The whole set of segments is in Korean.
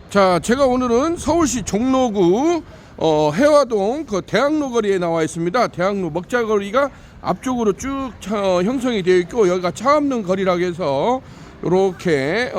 자, 제가 오늘은 서울시 종로구 해화동 그 대학로 거리에 나와 있습니다. 대학로 먹자거리가 앞쪽으로 쭉 형성이 되어 있고, 여기가 차 없는 거리라고 해서 이렇게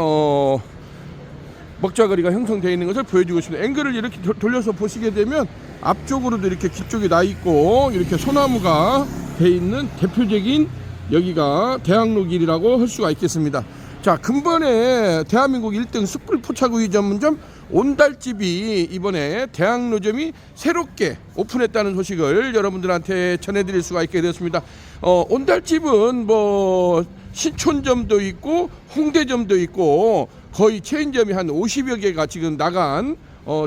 먹자거리가 형성되어 있는 것을 보여주고 있습니다. 앵글을 이렇게 돌려서 보시게 되면 앞쪽으로도 이렇게 길 쪽이 나 있고, 이렇게 소나무가 되어 있는 대표적인 여기가 대학로 길이라고 할 수가 있겠습니다. 자, 근본에 대한민국 1등 숯불 포차구이 전문점 온달집이 이번에 대학로점이 새롭게 오픈했다는 소식을 여러분들한테 전해드릴 수가 있게 되었습니다. 온달집은 뭐 신촌점도 있고 홍대점도 있고 거의 체인점이 한 50여 개가 지금 나간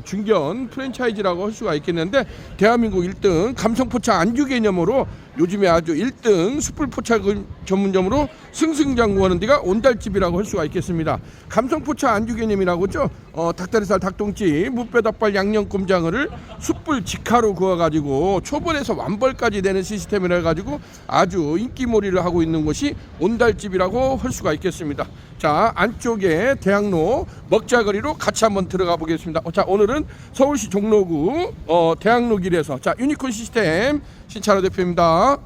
중견 프랜차이즈라고 할 수가 있겠는데, 대한민국 1등 감성포차 안주 개념으로 요즘에 아주 1등 숯불포차 전문점으로 승승장구하는 데가 온달집이라고 할 수가 있겠습니다. 감성포차 안주 개념이라고 하죠. 닭다리살, 닭똥집, 무뼈닭발, 양념꼼장어를 숯불 직화로 구워가지고 초벌에서 완벌까지 되는 시스템을 해가지고 아주 인기몰이를 하고 있는 곳이 온달집이라고 할 수가 있겠습니다. 자, 안쪽에 대학로 먹자거리로 같이 한번 들어가 보겠습니다. 자, 오늘은 서울시 종로구 대학로 길에서, 자, 유니콘 시스템 신찬호 대표입니다.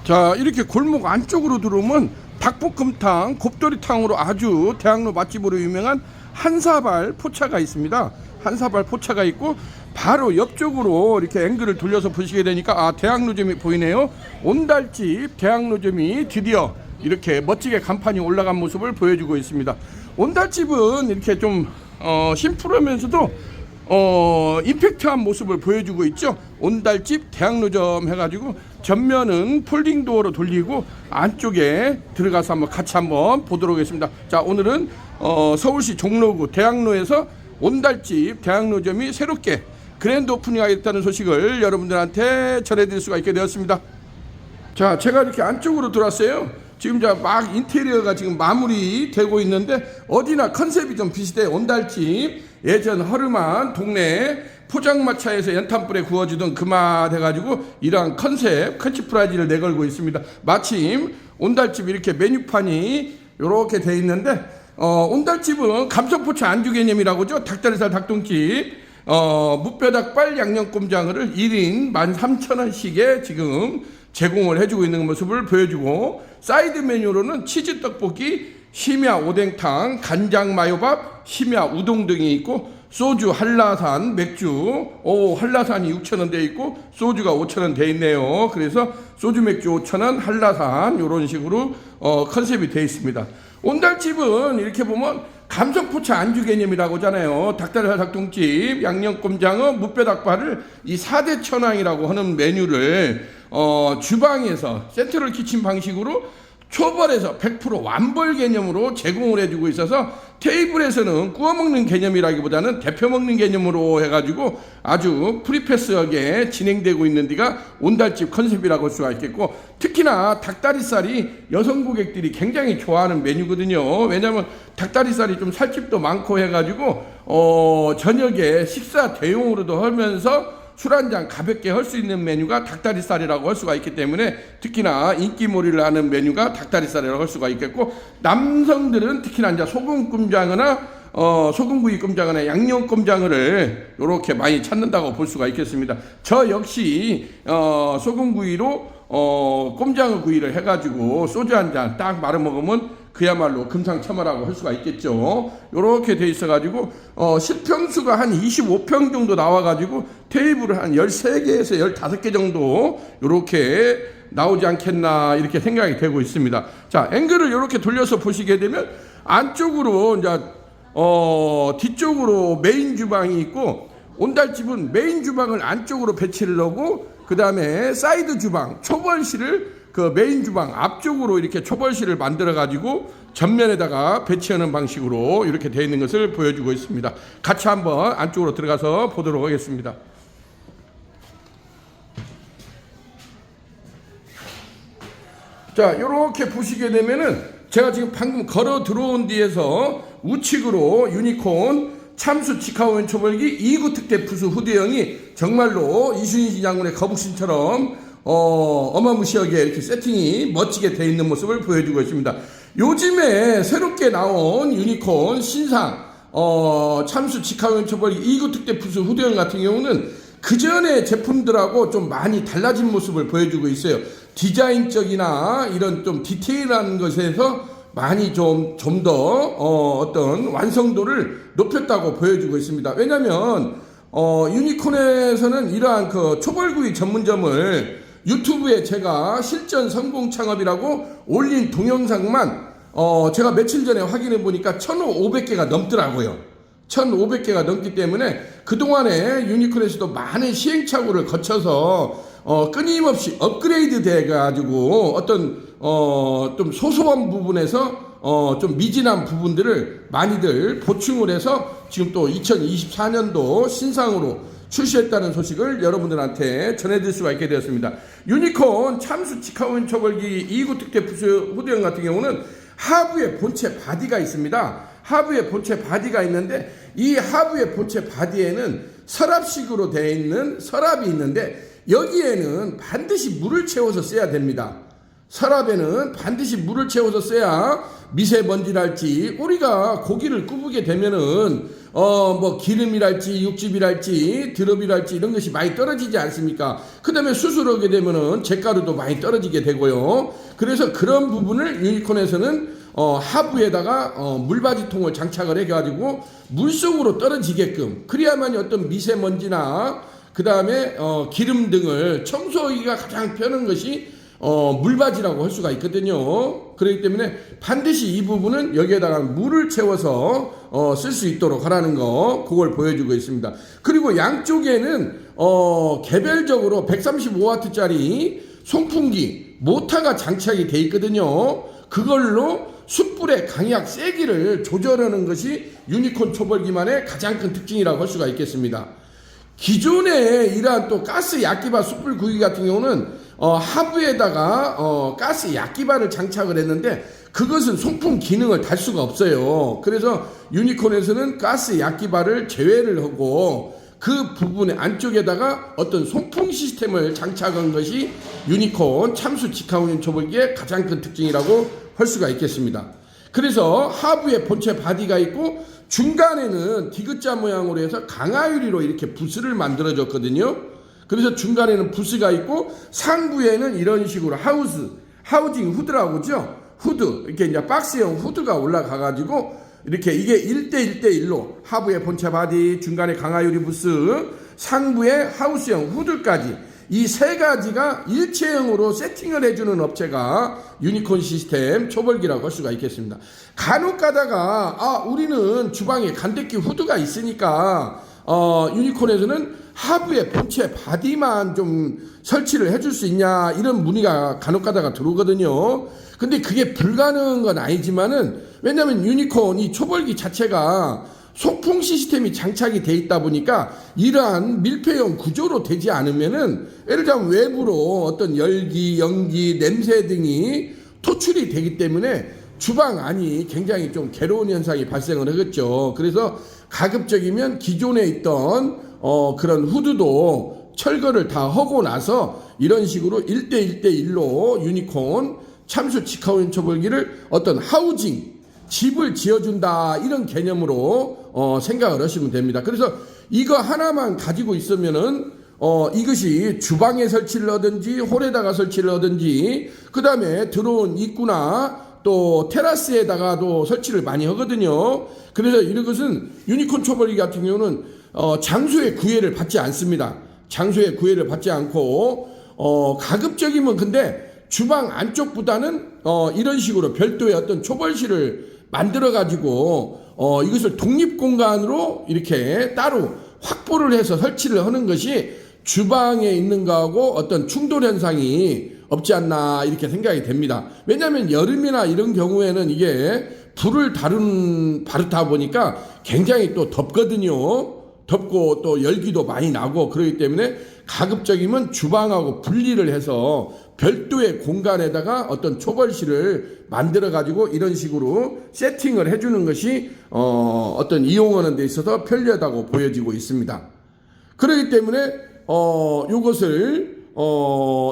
자, 이렇게 골목 안쪽으로 들어오면 닭볶음탕, 곱돌이탕으로 아주 대학로 맛집으로 유명한 한사발 포차가 있습니다. 한사발 포차가 있고, 바로 옆쪽으로 이렇게 앵글을 돌려서 보시게 되니까 대학로점이 보이네요. 온달집 대학로점이 드디어 이렇게 멋지게 간판이 올라간 모습을 보여주고 있습니다. 온달집은 이렇게 좀 심플하면서도 임팩트한 모습을 보여주고 있죠. 온달집 대학로점 해가지고 전면은 폴딩 도어로 돌리고 안쪽에 들어가서 한번 같이 한번 보도록 하겠습니다. 자, 오늘은 서울시 종로구 대학로에서 온달집 대학로점이 새롭게 그랜드 오프닝 하겠다는 소식을 여러분들한테 전해드릴 수가 있게 되었습니다. 자, 제가 이렇게 안쪽으로 들어왔어요. 지금 막 인테리어가 지금 마무리되고 있는데, 어디나 컨셉이 좀 비슷해. 온달집 예전 허름한 동네 포장마차에서 연탄불에 구워주던 그 맛 해가지고 이러한 컨셉 컨치프라이즈를 내걸고 있습니다. 마침 온달집 이렇게 메뉴판이 이렇게 돼 있는데, 온달집은 감성포차 안주 개념이라고 하죠. 닭다리살, 닭똥집, 무뼈닭발, 양념꼼장어를 1인 13,000원씩에 지금 제공을 해주고 있는 모습을 보여주고, 사이드 메뉴로는 치즈 떡볶이, 심야 오뎅탕, 간장 마요밥, 심야 우동 등이 있고, 소주, 한라산, 맥주, 한라산이 6,000원 돼 있고 소주가 5,000원 돼 있네요. 그래서 소주, 맥주 5,000원, 한라산 이런 식으로 컨셉이 돼 있습니다. 온달집은 이렇게 보면 감성포차 안주 개념이라고 하잖아요. 닭다리살, 닭똥집, 양념꼼장어, 무뼈닭발을 이 4대 천왕이라고 하는 메뉴를 주방에서 센트럴 키친 방식으로 초벌해서 100% 완벌 개념으로 제공을 해주고 있어서, 테이블에서는 구워 먹는 개념이라기보다는 데펴 먹는 개념으로 해가지고 아주 프리패스하게 진행되고 있는 데가 온달집 컨셉이라고 할 수가 있겠고, 특히나 닭다리살이 여성 고객들이 굉장히 좋아하는 메뉴거든요. 왜냐하면 닭다리살이 좀 살집도 많고 해가지고 저녁에 식사 대용으로도 하면서 술 한잔 가볍게 할 수 있는 메뉴가 닭다리살이라고 할 수가 있기 때문에, 특히나 인기몰이를 하는 메뉴가 닭다리살이라고 할 수가 있겠고, 남성들은 특히나 이제 소금꼼장어나 소금구이 꼼장어나 양념꼼장어를 이렇게 많이 찾는다고 볼 수가 있겠습니다. 저 역시 소금구이로 꼼장어 구이를 해가지고 소주 한 잔 딱 말아 먹으면 그야말로 금상첨화라고 할 수가 있겠죠. 이렇게 돼 있어가지고 실평수가 한 25평 정도 나와가지고 테이블을 한 13개에서 15개 정도 이렇게 나오지 않겠나 이렇게 생각이 되고 있습니다. 자, 앵글을 이렇게 돌려서 보시게 되면 안쪽으로 이제 뒤쪽으로 메인 주방이 있고, 온달집은 메인 주방을 안쪽으로 배치를 하고, 그 다음에 사이드 주방, 초벌실을 그 메인 주방 앞쪽으로 이렇게 초벌실을 만들어 가지고 전면에다가 배치하는 방식으로 이렇게 되어 있는 것을 보여주고 있습니다. 같이 한번 안쪽으로 들어가서 보도록 하겠습니다. 자, 이렇게 보시게 되면은 제가 지금 방금 걸어 들어온 뒤에서 우측으로 유니콘 참수 직화오면 초벌기 2구 특대 부수 후대형이 정말로 이순신 장군의 거북신처럼 어마무시하게 이렇게 세팅이 멋지게 되어 있는 모습을 보여주고 있습니다. 요즘에 새롭게 나온 유니콘 신상 참수 직화원 초벌기 2구 특대 부스 후대형 같은 경우는 그 전에 제품들하고 좀 많이 달라진 모습을 보여주고 있어요. 디자인적이나 이런 좀 디테일한 것에서 많이 좀 더 어떤 완성도를 높였다고 보여주고 있습니다. 왜냐면 유니콘에서는 이러한 그 초벌구이 전문점을 유튜브에 제가 실전 성공 창업이라고 올린 동영상만 제가 며칠 전에 확인해 보니까 1,500개가 넘더라고요. 1,500개가 넘기 때문에 그동안에 유니콘에서도 많은 시행착오를 거쳐서 끊임없이 업그레이드 돼 가지고 어떤 좀 소소한 부분에서 좀 미진한 부분들을 많이들 보충을 해서 지금 또 2024년도 신상으로 출시했다는 소식을 여러분들한테 전해드릴 수가 있게 되었습니다. 유니콘 참수 직화원 초벌기 2구 특대 부스 후대형 같은 경우는 하부에 본체 바디가 있습니다. 하부에 본체 바디가 있는데 이 하부의 본체 바디에는 서랍식으로 되어 있는 서랍이 있는데 여기에는 반드시 물을 채워서 써야 됩니다. 서랍에는 반드시 물을 채워서 써야 미세먼지랄지 우리가 고기를 구우게 되면은 뭐 기름이랄지 육즙이랄지 드럽이랄지 이런 것이 많이 떨어지지 않습니까? 그 다음에 수술하게 되면은 잿가루도 많이 떨어지게 되고요. 그래서 그런 부분을 유니콘에서는 하부에다가 물바지통을 장착을 해가지고 물속으로 떨어지게끔 그래야만이 어떤 미세먼지나 그 다음에 기름 등을 청소하기가 가장 편한 것이 물바지라고 할 수가 있거든요. 그렇기 때문에 반드시 이 부분은 여기에다가 물을 채워서 쓸 수 있도록 하라는 거 그걸 보여주고 있습니다. 그리고 양쪽에는 개별적으로 135W짜리 송풍기 모터가 장착이 돼 있거든요. 그걸로 숯불의 강약 세기를 조절하는 것이 유니콘 초벌기만의 가장 큰 특징이라고 할 수가 있겠습니다. 기존에 이러한 또 가스 약기바 숯불 구이 같은 경우는 하부에다가 가스 약기바를 장착을 했는데 그것은 송풍 기능을 달 수가 없어요. 그래서 유니콘에서는 가스 약기바를 제외를 하고 그 부분의 안쪽에다가 어떤 송풍 시스템을 장착한 것이 유니콘 참수 직화원 초벌기의 가장 큰 특징이라고 할 수가 있겠습니다. 그래서 하부에 본체 바디가 있고 중간에는 디귿자 모양으로 해서 강화유리로 이렇게 부스를 만들어줬거든요. 그래서 중간에는 부스가 있고 상부에는 이런 식으로 하우징 후드라고 하죠. 후드, 이렇게 이제 박스형 후드가 올라가가지고 이렇게 이게 1대1대1로 하부에 본체 바디, 중간에 강화유리 부스, 상부에 하우스형 후드까지 이 세 가지가 일체형으로 세팅을 해주는 업체가 유니콘 시스템 초벌기라고 할 수가 있겠습니다. 간혹 가다가 우리는 주방에 간대기 후드가 있으니까 유니콘에서는 하부에 본체 바디만 좀 설치를 해줄 수 있냐 이런 문의가 간혹 가다가 들어오거든요. 근데 그게 불가능한 건 아니지만은 왜냐면 유니콘 이 초벌기 자체가 송풍 시스템이 장착이 돼 있다 보니까 이러한 밀폐형 구조로 되지 않으면은 예를 들면 외부로 어떤 열기, 연기, 냄새 등이 토출이 되기 때문에 주방 안이 굉장히 좀 괴로운 현상이 발생을 하겠죠. 그래서 가급적이면 기존에 있던 그런 후드도 철거를 다 하고 나서 이런 식으로 1대1대1로 유니콘 참수 직화원 초벌기를 어떤 하우징 집을 지어준다 이런 개념으로 생각을 하시면 됩니다. 그래서 이거 하나만 가지고 있으면은 이것이 주방에 설치를 하든지 홀에다가 설치를 하든지 그 다음에 들어온 입구나 또 테라스에다가도 설치를 많이 하거든요. 그래서 이런 것은 유니콘 초벌기 같은 경우는 장소의 구애를 받지 않습니다. 장소의 구애를 받지 않고 가급적이면 근데 주방 안쪽보다는 이런 식으로 별도의 어떤 초벌실을 만들어 가지고 이것을 독립 공간으로 이렇게 따로 확보를 해서 설치를 하는 것이 주방에 있는 거하고 어떤 충돌 현상이 없지 않나 이렇게 생각이 됩니다. 왜냐하면 여름이나 이런 경우에는 이게 불을 다루다 보니까 굉장히 또 덥거든요. 덥고 또 열기도 많이 나고 그렇기 때문에 가급적이면 주방하고 분리를 해서 별도의 공간에다가 어떤 초벌실을 만들어 가지고 이런 식으로 세팅을 해주는 것이 어떤 이용하는 데 있어서 편리하다고 보여지고 있습니다. 그렇기 때문에 요것을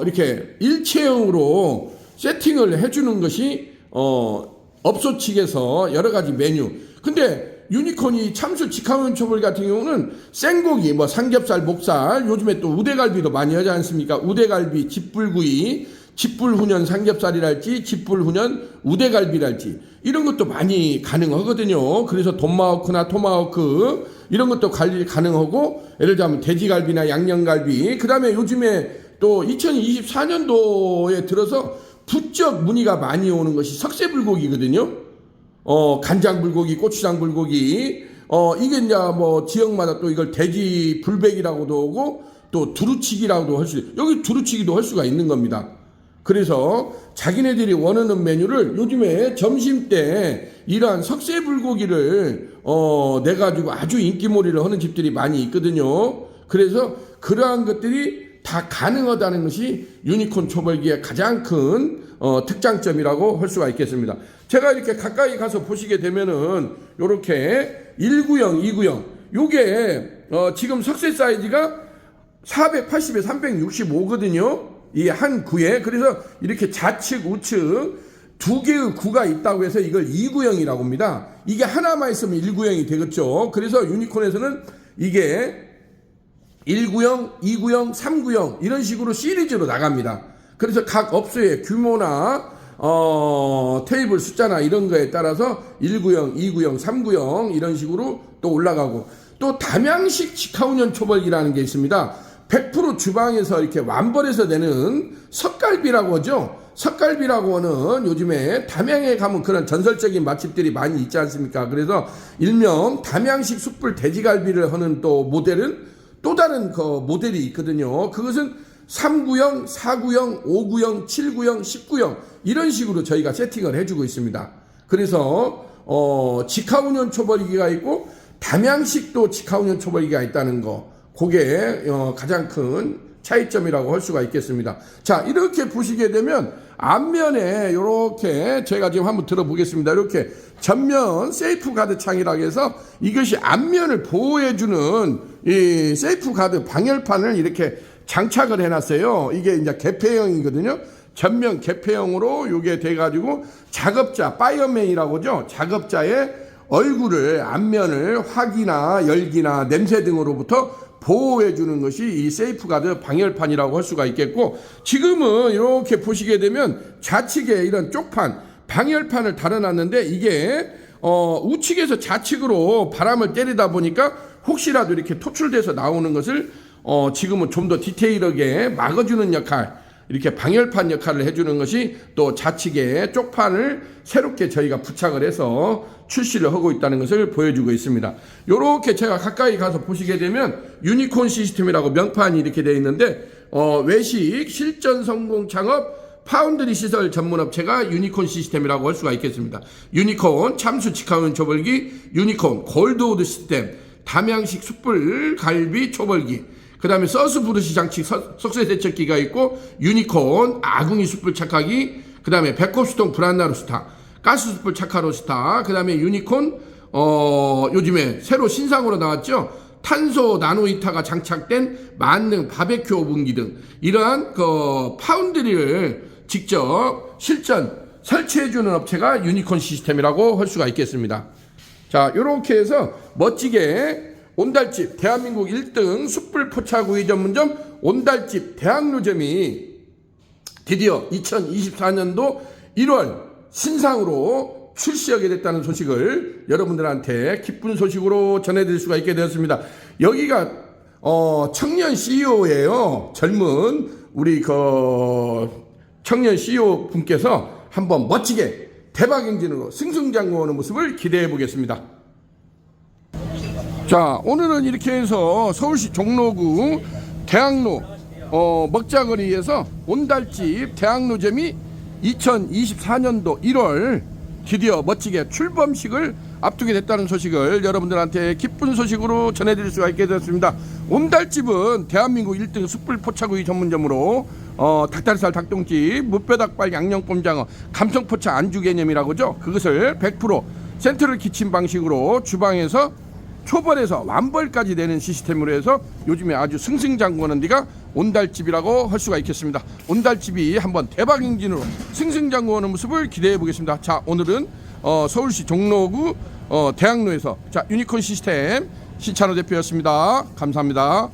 이렇게 일체형으로 세팅을 해주는 것이 업소 측에서 여러 가지 메뉴. 근데 유니콘이 참수 직화면 초벌 같은 경우는 생고기, 뭐 삼겹살, 목살, 요즘에 또 우대갈비도 많이 하지 않습니까? 우대갈비, 집불구이, 집불훈연 삼겹살이랄지, 집불훈연 우대갈비랄지 이런 것도 많이 가능하거든요. 그래서 돈마호크나 토마호크 이런 것도 가능하고, 예를 들자면 돼지갈비나 양념갈비, 그 다음에 요즘에 또 2024년도에 들어서 부쩍 문의가 많이 오는 것이 석쇠불고기거든요. 간장불고기, 고추장불고기, 이게 이제 뭐 지역마다 또 이걸 돼지 불백이라고도 하고 또 두루치기라고도 할 수, 여기 두루치기도 할 수가 있는 겁니다. 그래서 자기네들이 원하는 메뉴를 요즘에 점심 때 이러한 석쇠불고기를 내가지고 아주 인기몰이를 하는 집들이 많이 있거든요. 그래서 그러한 것들이 다 가능하다는 것이 유니콘 초벌기의 가장 큰 특장점이라고 할 수가 있겠습니다. 제가 이렇게 가까이 가서 보시게 되면은 요렇게 1구형, 2구형 요게 지금 석쇠 사이즈가 480에 365거든요. 이 한 구에. 그래서 이렇게 좌측, 우측 두 개의 구가 있다고 해서 이걸 2구형이라고 합니다. 이게 하나만 있으면 1구형이 되겠죠. 그래서 유니콘에서는 이게 1구형, 2구형, 3구형 이런 식으로 시리즈로 나갑니다. 그래서 각 업소의 규모나 테이블 숫자나 이런 거에 따라서 1구형, 2구형, 3구형 이런 식으로 또 올라가고, 또 담양식 직화운연 초벌기라는 게 있습니다. 100% 주방에서 이렇게 완벌해서 내는 석갈비라고 하죠. 석갈비라고 하는, 요즘에 담양에 가면 그런 전설적인 맛집들이 많이 있지 않습니까? 그래서 일명 담양식 숯불 돼지갈비를 하는 또 모델은 또 다른 그 모델이 있거든요. 그것은 3구형, 4구형, 5구형, 7구형, 10구형 이런 식으로 저희가 세팅을 해주고 있습니다. 그래서 직화운연 초벌기가 있고 담양식도 직화운연 초벌기가 있다는 거, 그게 가장 큰 차이점이라고 할 수가 있겠습니다. 자, 이렇게 보시게 되면 앞면에 이렇게 제가 지금 한번 들어보겠습니다. 이렇게 전면 세이프 가드 창이라고 해서 이것이 앞면을 보호해주는 이 세이프 가드 방열판을 이렇게 장착을 해놨어요. 이게 이제 개폐형이거든요. 전면 개폐형으로 이게 돼가지고 작업자, 파이어맨이라고 하죠. 작업자의 얼굴을, 앞면을 화기나 열기나 냄새 등으로부터 보호해주는 것이 이 세이프가드 방열판이라고 할 수가 있겠고, 지금은 이렇게 보시게 되면 좌측에 이런 쪽판, 방열판을 달아놨는데 이게 우측에서 좌측으로 바람을 때리다 보니까 혹시라도 이렇게 토출돼서 나오는 것을 지금은 좀 더 디테일하게 막아주는 역할, 이렇게 방열판 역할을 해주는 것이 또 좌측에 쪽판을 새롭게 저희가 부착을 해서 출시를 하고 있다는 것을 보여주고 있습니다. 요렇게 제가 가까이 가서 보시게 되면 유니콘 시스템이라고 명판이 이렇게 되어 있는데, 외식 실전 성공 창업 파운드리 시설 전문업체가 유니콘 시스템이라고 할 수가 있겠습니다. 유니콘 참수 직화운 초벌기, 유니콘 골드우드 시스템, 담양식 숯불 갈비 초벌기, 그 다음에 서스 브루시 장치 석쇠 세척기가 있고, 유니콘 아궁이 숯불 착화기, 그 다음에 배꼽수동 브란나루스타, 가스 숯불 착화로스타, 그 다음에 유니콘 요즘에 새로 신상으로 나왔죠. 탄소 나노 히터가 장착된 만능 바베큐 오븐기 등 이러한 그 파운드리를 직접 실전 설치해주는 업체가 유니콘 시스템이라고 할 수가 있겠습니다. 자, 요렇게 해서 멋지게 온달집 대한민국 1등 숯불 포차구이 전문점 온달집 대학로점이 드디어 2024년도 1월 신상으로 출시하게 됐다는 소식을 여러분들한테 기쁜 소식으로 전해드릴 수가 있게 되었습니다. 여기가 청년 CEO예요. 젊은 우리 그 청년 CEO 분께서 한번 멋지게 대박 행진으로 승승장구하는 모습을 기대해 보겠습니다. 자, 오늘은 이렇게 해서 서울시 종로구 대학로 먹자거리에서 온달집 대학로점이 2024년도 1월 드디어 멋지게 출범식을 앞두게 됐다는 소식을 여러분들한테 기쁜 소식으로 전해드릴 수가 있게 되었습니다. 온달집은 대한민국 1등 숯불 포차구이 전문점으로 닭다리살, 닭똥집, 무뼈닭발, 양념꼼장어, 감성포차 안주 개념이라고 하죠. 그것을 100% 센트럴 키친 방식으로 주방에서 초벌에서 완벌까지 내는 시스템으로 해서 요즘에 아주 승승장구하는 데가 온달집이라고 할 수가 있겠습니다. 온달집이 한번 대박 행진으로 승승장구하는 모습을 기대해 보겠습니다. 자, 오늘은 서울시 종로구 대학로에서 자 유니콘 시스템 신찬호 대표였습니다. 감사합니다.